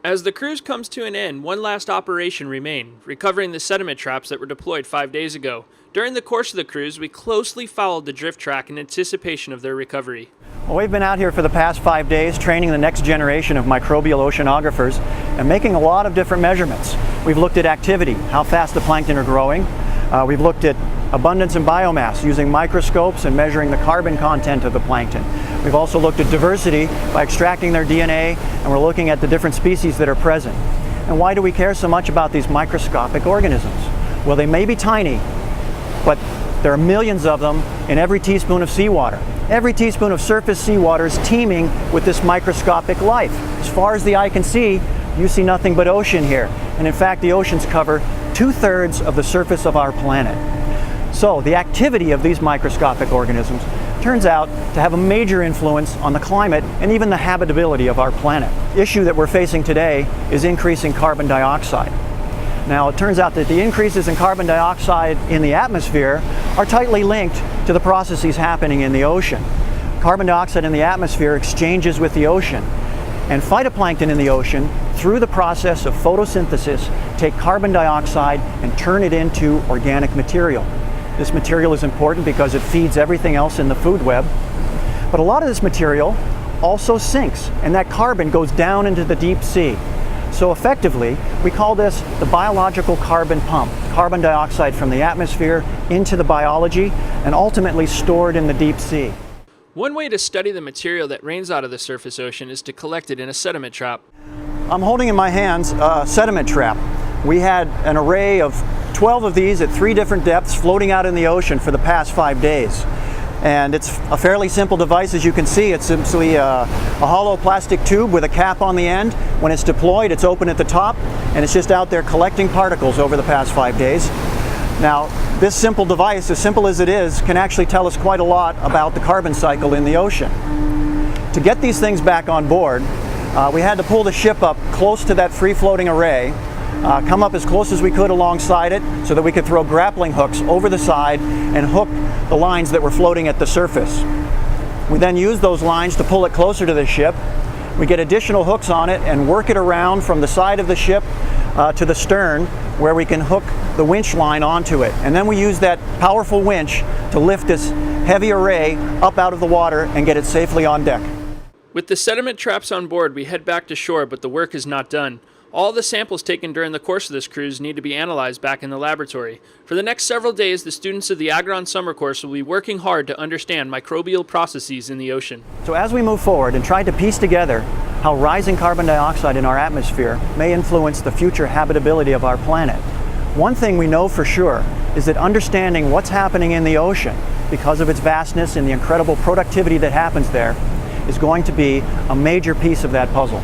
As the cruise comes to an end, one last operation remained, recovering the sediment traps that were deployed 5 days ago. During the course of the cruise, we closely followed the drift track in anticipation of their recovery. Well, we've been out here for the past 5 days training the next generation of microbial oceanographers and making a lot of different measurements. We've looked at activity, how fast the plankton are growing. We've looked at abundance and biomass using microscopes and measuring the carbon content of the plankton. We've also looked at diversity by extracting their DNA, and we're looking at the different species that are present. And why do we care so much about these microscopic organisms? Well, they may be tiny, but there are millions of them in every teaspoon of seawater. Every teaspoon of surface seawater is teeming with this microscopic life. As far as the eye can see, you see nothing but ocean here. And in fact, the oceans cover 2/3 of the surface of our planet. So the activity of these microscopic organisms turns out to have a major influence on the climate and even the habitability of our planet. The issue that we're facing today is increasing carbon dioxide. Now, it turns out that the increases in carbon dioxide in the atmosphere are tightly linked to the processes happening in the ocean. Carbon dioxide in the atmosphere exchanges with the ocean, and phytoplankton in the ocean, through the process of photosynthesis, take carbon dioxide and turn it into organic material. This material is important because it feeds everything else in the food web. But a lot of this material also sinks, and that carbon goes down into the deep sea. So effectively, we call this the biological carbon pump. Carbon dioxide from the atmosphere into the biology and ultimately stored in the deep sea. One way to study the material that rains out of the surface ocean is to collect it in a sediment trap. I'm holding in my hands a sediment trap. We had an array of 12 of these at 3 different depths floating out in the ocean for the past 5 days. And it's a fairly simple device. As you can see, it's simply a hollow plastic tube with a cap on the end. When it's deployed, it's open at the top, and it's just out there collecting particles over the past 5 days. Now, this simple device, as simple as it is, can actually tell us quite a lot about the carbon cycle in the ocean. To get these things back on board, we had to pull the ship up close to that free-floating array, come up as close as we could alongside it so that we could throw grappling hooks over the side and hook the lines that were floating at the surface. We then use those lines to pull it closer to the ship. We get additional hooks on it and work it around from the side of the ship to the stern, where we can hook the winch line onto it. And then we use that powerful winch to lift this heavy array up out of the water and get it safely on deck. With the sediment traps on board, we head back to shore, but the work is not done. All the samples taken during the course of this cruise need to be analyzed back in the laboratory. For the next several days, the students of the Agouron summer course will be working hard to understand microbial processes in the ocean. So as we move forward and try to piece together how rising carbon dioxide in our atmosphere may influence the future habitability of our planet, one thing we know for sure is that understanding what's happening in the ocean, because of its vastness and the incredible productivity that happens there, is going to be a major piece of that puzzle.